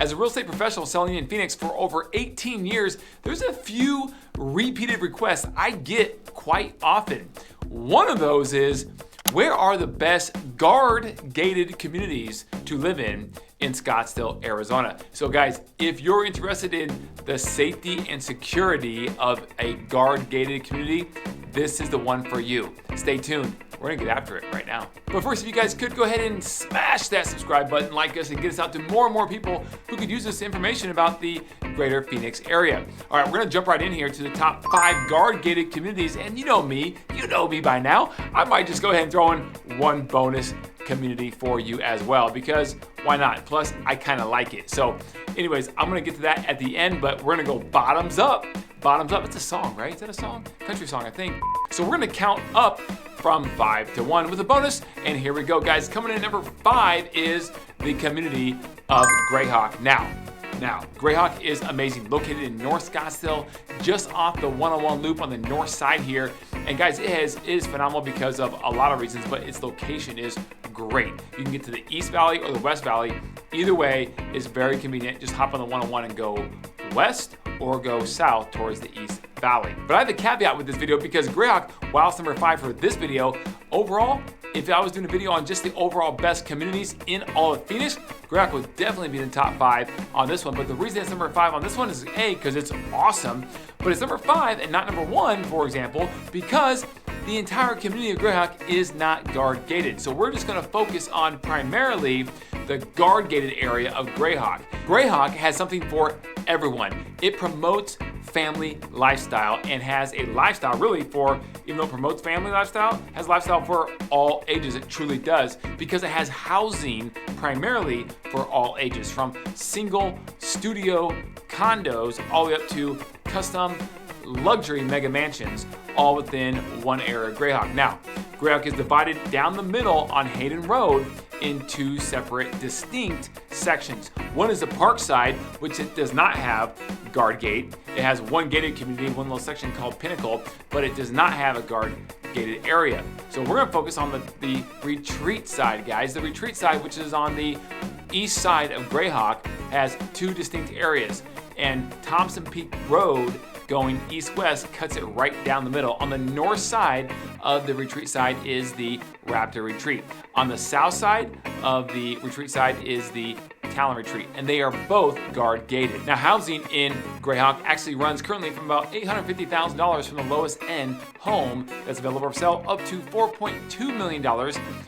As a real estate professional selling in Phoenix for over 18 years, there's a few repeated requests I get quite often. One of those is, where are the best guard-gated communities to live in Scottsdale, Arizona? So guys, if you're interested in the safety and security of a guard-gated community, this is the one for you. Stay tuned. We're gonna get after it right now. But first, if you guys could go ahead and smash that subscribe button, like us, and get us out to more and more people who could use this information about the greater Phoenix area. All right, we're gonna jump right in here to the top 5 guard-gated communities. And you know me by now. I might just go ahead and throw in one bonus community for you as well, because why not? Plus, I kind of like it. So anyways, I'm gonna get to that at the end, but we're gonna go bottoms up. Bottoms up, it's a song, right? Is that a song? Country song, I think. So we're gonna count up from 5 to 1 with a bonus. And here we go, guys. Coming in at number 5 is the community of Grayhawk. Now, Grayhawk is amazing. Located in North Scottsdale, just off the 101 loop on the north side here. And guys, it is phenomenal because of a lot of reasons, but its location is great. You can get to the East Valley or the West Valley. Either way is very convenient. Just hop on the 101 and go west or go south towards the East Valley. But I have a caveat with this video because Grayhawk, while it's number 5 for this video, overall, if I was doing a video on just the overall best communities in all of Phoenix, Grayhawk would definitely be in the top 5 on this one. But the reason it's number 5 on this one is A, because it's awesome, but it's number 5 and not number 1, for example, because the entire community of Grayhawk is not guard gated. So we're just gonna focus on primarily the guard gated area of Grayhawk. Grayhawk has something for everyone. It promotes family lifestyle and has a lifestyle really for, even though it promotes family lifestyle, has lifestyle for all ages. It truly does, because it has housing primarily for all ages, from single studio condos all the way up to custom luxury mega mansions, all within one area of Grayhawk. Now, Grayhawk is divided down the middle on Hayden Road in 2 separate distinct sections. One is the park side, which it does not have guard gate. It has one gated community, one little section called Pinnacle, but it does not have a guard gated area. So we're gonna focus on the retreat side, guys. The retreat side, which is on the east side of Grayhawk, has 2 distinct areas. And Thompson Peak Road going east-west cuts it right down the middle. On the north side of the retreat side is the Raptor Retreat. On the south side of the retreat side is the Talon Retreat, and they are both guard gated. Now, housing in Grayhawk actually runs currently from about $850,000 from the lowest end home that's available for sale up to $4.2 million,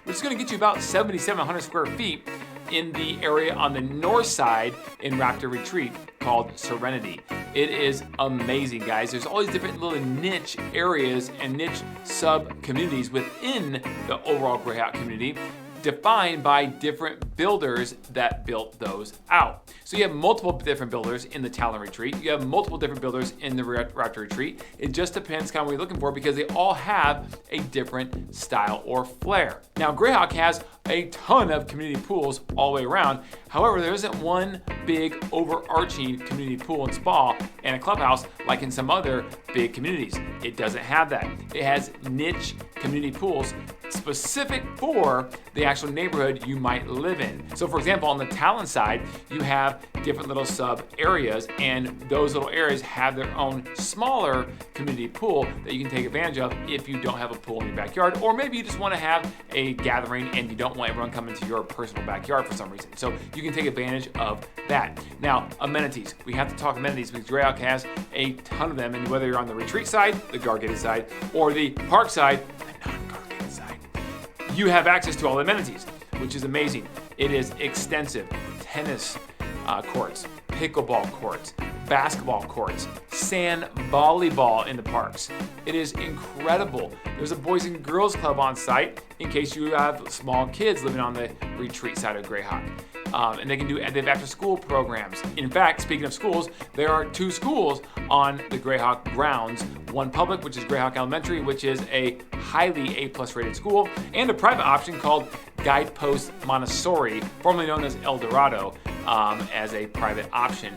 which is gonna get you about 7,700 square feet in the area on the north side in Raptor Retreat called Serenity. It is amazing, guys. There's all these different little niche areas and niche sub-communities within the overall Grayhawk community, defined by different builders that built those out. So you have multiple different builders in the Talon Retreat. You have multiple different builders in the Raptor Retreat. It just depends kind of what you're looking for, because they all have a different style or flair. Now, Grayhawk has a ton of community pools all the way around. However, there isn't one big overarching community pool and spa and a clubhouse like in some other big communities. It doesn't have that. It has niche community pools specific for the actual neighborhood you might live in. So for example, on the Talon side, you have different little sub areas, and those little areas have their own smaller community pool that you can take advantage of if you don't have a pool in your backyard, or maybe you just want to have a gathering and you don't want everyone coming to your personal backyard for some reason. So you can take advantage of that. Now, amenities. We have to talk amenities because Grayhawk has a ton of them, and whether you're on the retreat side, the guard gated side, or the park side, the non-guard gated side, you have access to all the amenities, which is amazing. It is extensive. Tennis courts, pickleball courts, basketball courts, sand volleyball in the parks. It is incredible. There's a Boys and Girls Club on site in case you have small kids living on the retreat side of Grayhawk. And they have after school programs. In fact, speaking of schools, there are 2 schools on the Grayhawk grounds. One public, which is Grayhawk Elementary, which is a highly A+ rated school, and a private option called Guidepost Montessori, formerly known as El Dorado, as a private option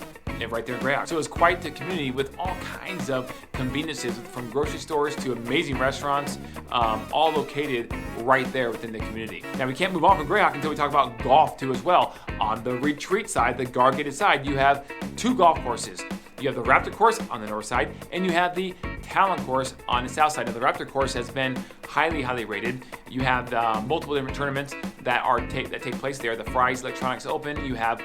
right there in Greyhawk. So it's quite the community with all kinds of conveniences, from grocery stores to amazing restaurants, all located right there within the community. Now we can't move on from Greyhawk until we talk about golf too as well. On the retreat side, the guard-gated side, you have 2 golf courses. You have the Raptor course on the north side, and you have the Talent course on the south side. Now, the Raptor course has been highly rated. You have multiple different tournaments that take place there. The Fry's Electronics Open. You have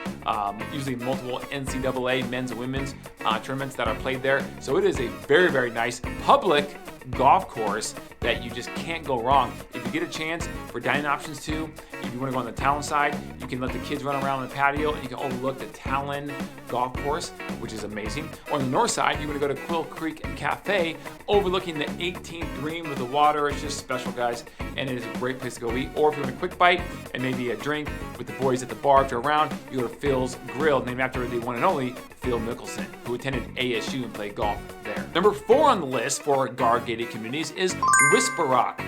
usually multiple NCAA men's and women's tournaments that are played there. So it is a very nice public golf course that you just can't go wrong. If you get a chance for dining options too, if you want to go on the Talon side, you can let the kids run around the patio and you can overlook the Talon golf course, which is amazing. Or on the north side, you're going to go to Quill Creek Cafe, overlooking the 18th green with the water. It's just special, guys, and it is a great place to go eat. Or if you want a quick bite and maybe a drink with the boys at the bar after a round, you go to Phil's Grill, named after the one and only Phil Mickelson, who attended ASU and played golf there. Number 4 on the list for guard-gated communities is Whisper Rock.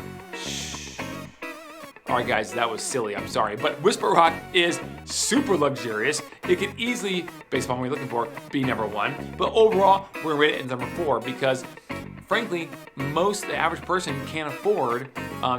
All right, guys, that was silly. I'm sorry. But Whisper Rock is super luxurious. It could easily, based upon what you're looking for, be number 1. But overall, we're rated at number 4 because, frankly, the average person can't afford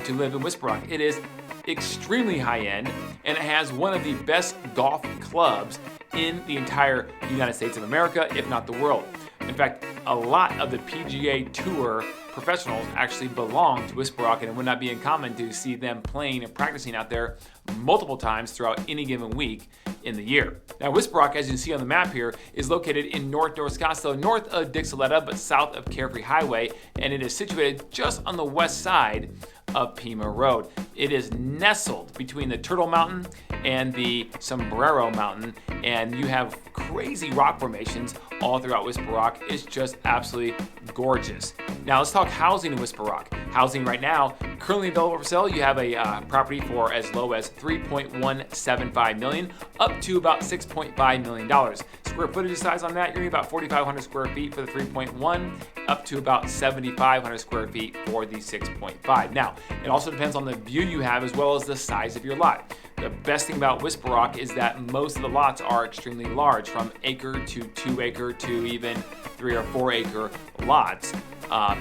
to live in Whisper Rock. It is extremely high-end, and it has one of the best golf clubs in the entire United States of America, if not the world. In fact, a lot of the PGA Tour professionals actually belong to Whisper Rock, and it would not be uncommon to see them playing and practicing out there multiple times throughout any given week in the year. Now, Whisper Rock, as you can see on the map here, is located in North Scottsdale, north of Dixoletta, but south of Carefree Highway, and it is situated just on the west side of Pima Road. It is nestled between the Turtle Mountain and the Sombrero Mountain, and you have crazy rock formations all throughout Whisper Rock. It's just absolutely gorgeous. Now let's talk housing in Whisper Rock. Housing right now, currently available for sale, you have a property for as low as $3.175 million up to about $6.5 million. Square footage size on that, you're getting about 4,500 square feet for the 3.1 up to about 7,500 square feet for the 6.5. Now, it also depends on the view you have as well as the size of your lot. The best thing about Whisper Rock is that most of the lots are extremely large, from acre to 2 acre to even 3 or 4 acre lots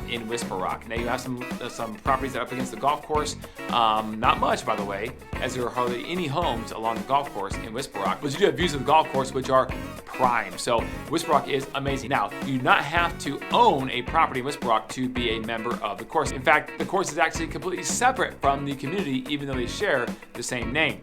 in Whisper Rock. Now you have some properties that are up against the golf course. Not much, by the way, as there are hardly any homes along the golf course in Whisper Rock. But you do have views of the golf course, which are prime. So Whisper Rock is amazing. Now, you do not have to own a property in Whisper Rock to be a member of the course. In fact, the course is actually completely separate from the community, even though they share the same name.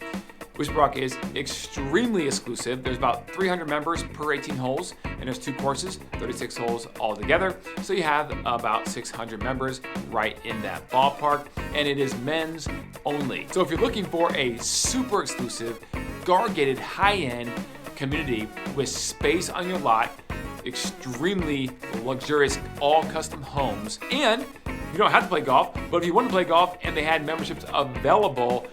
Whisper Rock is extremely exclusive. There's about 300 members per 18 holes, and there's 2 courses, 36 holes altogether. So you have about 600 members right in that ballpark, and it is men's only. So if you're looking for a super exclusive, guard-gated, high-end community with space on your lot, extremely luxurious, all custom homes, and you don't have to play golf, but if you want to play golf and they had memberships available,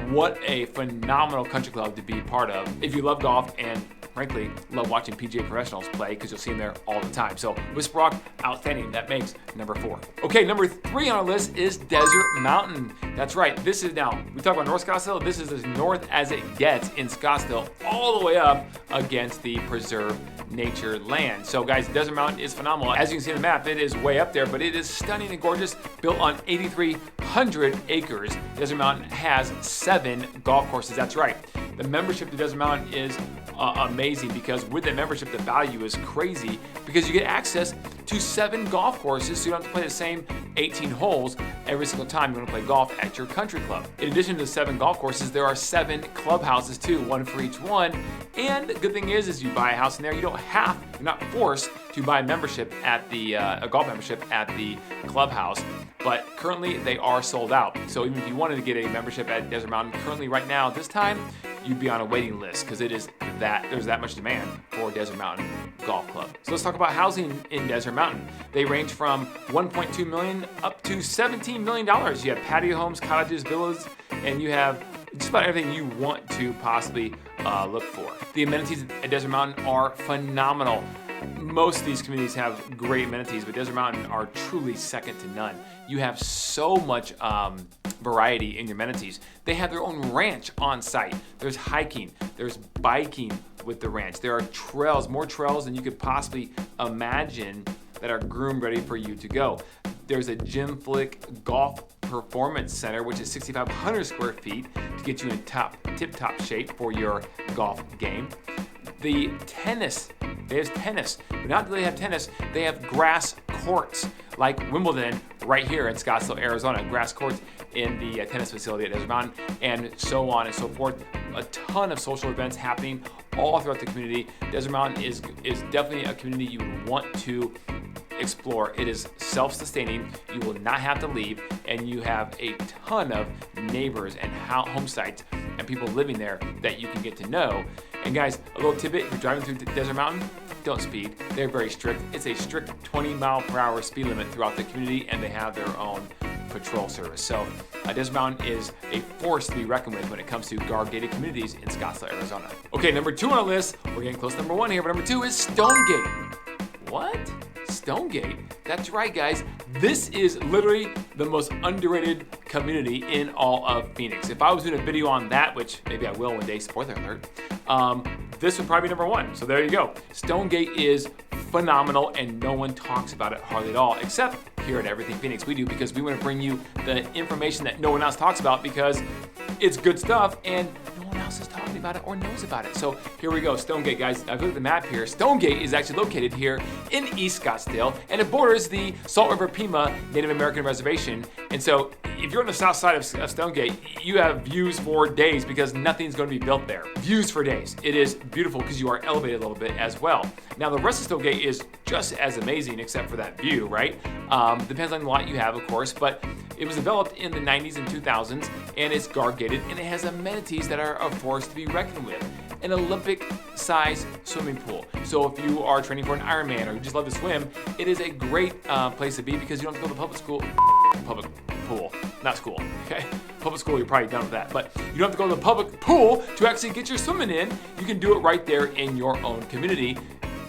what a phenomenal country club to be part of if you love golf and, frankly, love watching PGA professionals play, because you'll see them there all the time. So Whisper Rock, outstanding. That makes number 4. Okay, number 3 on our list is Desert Mountain. That's right. This is, now, we talk about North Scottsdale. This is as north as it gets in Scottsdale, all the way up against the preserved nature land. So guys, Desert Mountain is phenomenal. As you can see on the map, it is way up there, but it is stunning and gorgeous, built on 8,300 acres. Desert Mountain has 7 golf courses. That's right. The membership to Desert Mountain is amazing, because with that membership, the value is crazy, because you get access to 7 golf courses, so you don't have to play the same 18 holes every single time you want to play golf at your country club. In addition to the 7 golf courses, there are 7 clubhouses too, 1 for each one. And the good thing is you buy a house in there, you're not forced to buy a membership at the a golf membership at the clubhouse. But currently they are sold out. So even if you wanted to get a membership at Desert Mountain, currently right now, this time, you'd be on a waiting list, because there's that much demand for Desert Mountain Golf Club. So let's talk about housing in Desert Mountain. They range from $1.2 million up to $17 million. You have patio homes, cottages, villas, and you have just about everything you want to possibly look for. The amenities at Desert Mountain are phenomenal. Most of these communities have great amenities, but Desert Mountain are truly second to none. You have so much variety in your amenities. They have their own ranch on site. There's hiking, there's biking, with the ranch. There are trails, more trails than you could possibly imagine that are groomed ready for you to go. There's a Jim Flick Golf Performance Center, which is 6,500 square feet to get you in tip-top shape for your golf game. The tennis, there's tennis, but not do they have tennis, they have grass courts like Wimbledon right here in Scottsdale, Arizona, grass courts in the tennis facility at Desert Mountain, and so on and so forth. A ton of social events happening all throughout the community. Desert Mountain is definitely a community you want to explore. It is self-sustaining, you will not have to leave, and you have a ton of neighbors and home sites and people living there that you can get to know. And guys, a little tidbit, if you're driving through Desert Mountain, don't speed. They're very strict. It's a strict 20-mile-per-hour speed limit throughout the community, and they have their own patrol service. So Desert Mountain is a force to be reckoned with when it comes to guard-gated communities in Scottsdale, Arizona. Okay, number 2 on our list, we're getting close to number 1 here, but number 2 is Stonegate. What? Stonegate? That's right, guys. This is literally the most underrated community in all of Phoenix. If I was doing a video on that, which maybe I will one day, spoiler alert, this would probably be number 1. So there you go. Stonegate is phenomenal, and no one talks about it hardly at all, except here at Everything Phoenix we do, because we want to bring you the information that no one else talks about, because it's good stuff and no one else is talking about it or knows about it. So here we go, Stonegate, guys. I've looked at the map here. Stonegate is actually located here in East Scottsdale, and it borders the Salt River Pima Native American Reservation. And so if you're on the south side of Stonegate, you have views for days because nothing's going to be built there. Views for days. It is beautiful because you are elevated a little bit as well. Now the rest of Stonegate is just as amazing except for that view, right? Depends on the lot you have, of course, but it was developed in the 90s and 2000s, and it's guard-gated, and it has amenities that are a force to be reckoned with. An Olympic-sized swimming pool. So if you are training for an Ironman or you just love to swim, it is a great place to be because you don't have to go to public pool, not school, okay? Public school, you're probably done with that, but you don't have to go to the public pool to actually get your swimming in. You can do it right there in your own community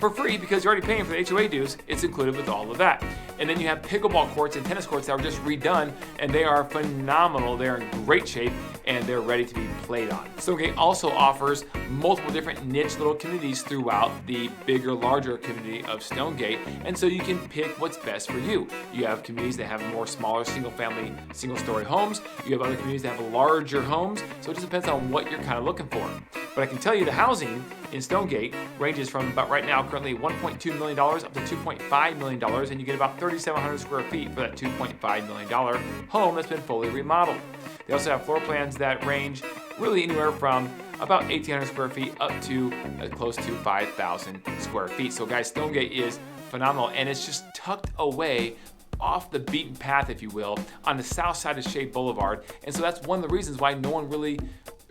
for free because you're already paying for the HOA dues. It's included with all of that. And then you have pickleball courts and tennis courts that were just redone, and they are phenomenal. They're in great shape, and they're ready to be played on. Stonegate also offers multiple different niche little communities throughout the bigger, larger community of Stonegate, and so you can pick what's best for you. You have communities that have more smaller single-family, single-story homes. You have other communities that have larger homes, so it just depends on what you're kind of looking for. But I can tell you the housing in Stonegate ranges from about right now currently $1.2 million up to $2.5 million, and you get about 3,700 square feet for that $2.5 million home that's been fully remodeled. They also have floor plans that range really anywhere from about 1,800 square feet up to close to 5,000 square feet. So guys, Stonegate is phenomenal, and it's just tucked away off the beaten path, if you will, on the south side of Shea Boulevard. And so that's one of the reasons why no one really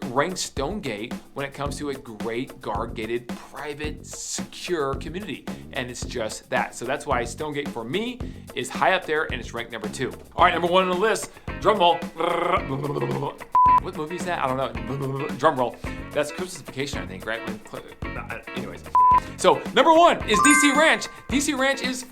ranks Stonegate when it comes to a great guard-gated, private, secure community. And it's just that. So that's why Stonegate for me is high up there, and it's ranked number 2. All right, number 1 on the list, drum roll. What movie is that? I don't know. Drum roll. That's Christmas Vacation, I think, right? Anyways. So number 1 is DC Ranch. DC Ranch is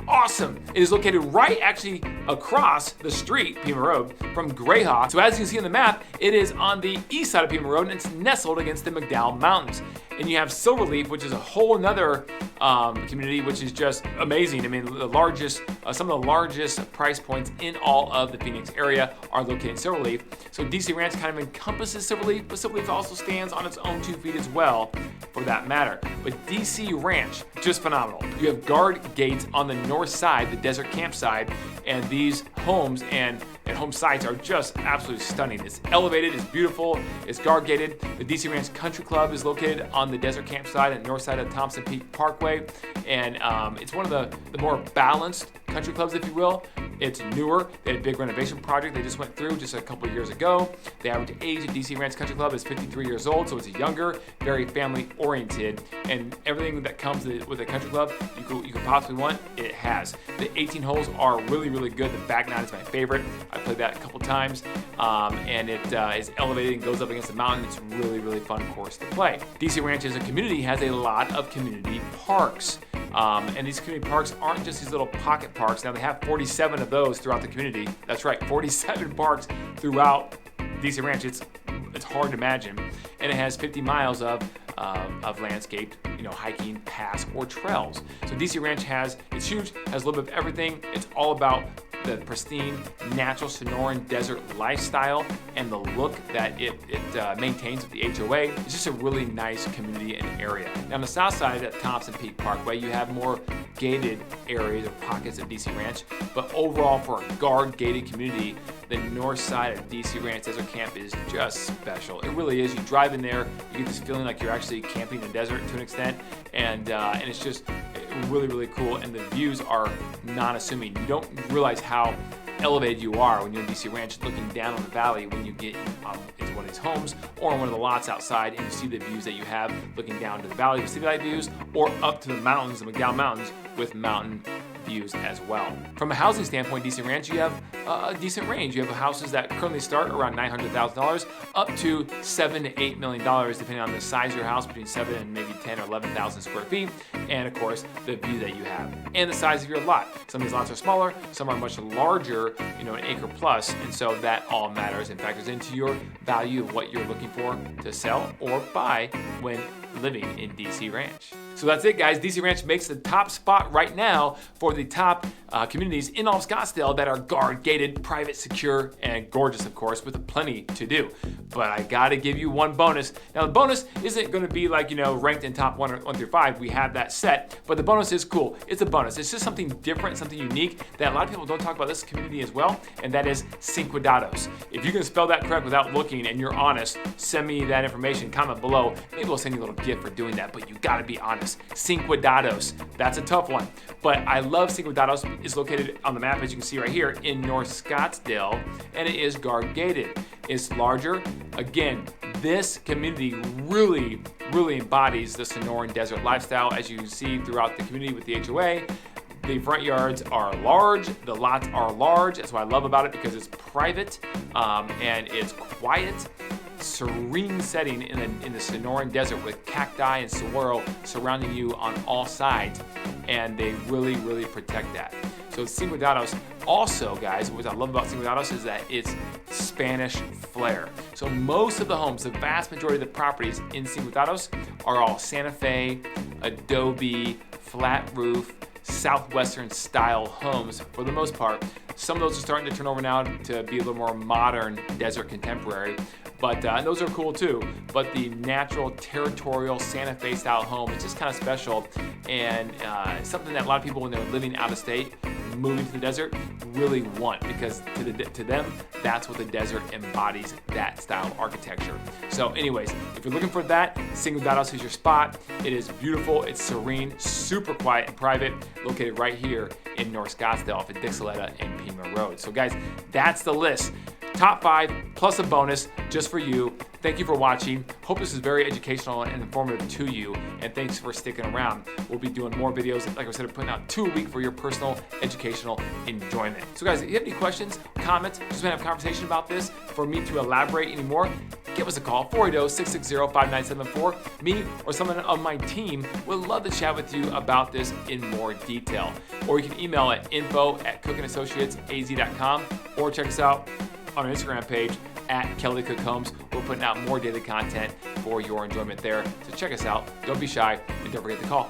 awesome. It is located right actually across the street, Pima Road, from Grayhawk. So as you can see on the map, it is on the east side of Pima Road, and it's nestled against the McDowell Mountains. And you have Silverleaf, which is a whole nother community, which is just amazing. I mean, the largest, some of the largest price points in all of the Phoenix area are located in Silverleaf. So DC Ranch kind of encompasses Silverleaf, but Silverleaf also stands on its own 2 feet as well, for that matter. But DC Ranch, just phenomenal. You have guard gates on the north side, the desert campsite, and these homes and home sites are just absolutely stunning. It's elevated, it's beautiful, it's guard gated. The DC Ranch Country Club is located on the desert campsite and north side of Thompson Peak Parkway, and it's one of the more balanced country clubs, if you will. It's newer. They had a big renovation project they just went through just a couple of years ago. The average age of DC Ranch Country Club is 53 years old, so it's younger, very family oriented, and everything that comes with a country club you could possibly want, it has. The 18 holes are really, really good. The back nine is my favorite. I played that a couple times, and it is elevated and goes up against the mountain. It's really, really fun course to play. DC Ranch as a community has a lot of community parks. And these community parks aren't just these little pocket parks. Now they have 47 of those throughout the community. That's right, 47 parks throughout DC Ranch. It's hard to imagine. And it has 50 miles of of landscaped, hiking paths or trails. So DC Ranch it's huge, has a little bit of everything. It's all about the pristine, natural Sonoran desert lifestyle and the look that it maintains with the HOA. It's just a really nice community and area. Now on the south side at Thompson Peak Parkway, you have more gated areas or pockets of DC Ranch, but overall for a guard gated community, the north side of DC Ranch Desert Camp is just special. It really is. You drive in there, you get this feeling like you're actually camping in the desert to an extent, and it's just really, really cool. And the views are non-assuming. You don't realize how elevated you are when you're in DC Ranch looking down on the valley when you get into one of these homes or on one of the lots outside and you see the views that you have looking down to the valley with city light views or up to the mountains, the McDowell Mountains with mountain views as well. From a housing standpoint, DC Ranch, you have a decent range. You have houses that currently start around $900,000 up to $7 to $8 million, depending on the size of your house, between 7 and maybe 10 or 11,000 square feet, and of course, the view that you have and the size of your lot. Some of these lots are smaller, some are much larger, an acre plus, and so that all matters and factors into your value of what you're looking for to sell or buy when living in DC Ranch. So that's it, guys. DC Ranch makes the top spot right now for the top communities in all of Scottsdale that are guard gated, private, secure, and gorgeous, of course, with plenty to do. But I gotta give you one bonus. Now the bonus isn't gonna be like, ranked in top 1 through 5. We have that set, but the bonus is cool. It's a bonus. It's just something different, something unique that a lot of people don't talk about this community as well, and that is Cinco Dados. If you can spell that correct without looking and you're honest, send me that information, comment below. Maybe we'll send you a little gift for doing that, but you gotta be honest. Cinco Dados, that's a tough one. But I love Cinco Dados. It's located on the map, as you can see right here, in North Scottsdale, and it is guard gated. It's larger. Again, this community really, really embodies the Sonoran desert lifestyle, as you can see throughout the community with the HOA. The front yards are large, the lots are large. That's what I love about it, because it's private and it's quiet, serene setting in the Sonoran desert with cacti and saguaro surrounding you on all sides, and they really, really protect that. So Cinco Dados also, guys, what I love about Cinco Dados is that it's Spanish flair. So most of the homes, the vast majority of the properties in Cinco Dados are all Santa Fe, adobe, flat roof, Southwestern style homes for the most part. Some of those are starting to turn over now to be a little more modern desert contemporary, but those are cool too. But the natural territorial Santa Fe style home is just kind of special, and something that a lot of people when they're living out of state, moving to the desert, really want, because to them, that's what the desert embodies, that style of architecture. So anyways, if you're looking for that, Cinco Dados is your spot. It is beautiful, it's serene, super quiet and private, located right here in North Scottsdale off of Dixoletta and Pima Road. So guys, that's the list. Top 5 plus a bonus just for you. Thank you for watching. Hope this is very educational and informative to you, and thanks for sticking around. We'll be doing more videos. Like I said, we're putting out 2 a week for your personal educational enjoyment. So guys, if you have any questions, comments, just want to have a conversation about this, for me to elaborate anymore, give us a call, 480-660-5974. Me or someone on my team would love to chat with you about this in more detail. Or you can email at info@cookandassociatesaz.com, or check us out on our Instagram page at Kelly Cook Homes. We're putting out more daily content for your enjoyment there. So check us out. Don't be shy, and don't forget to call.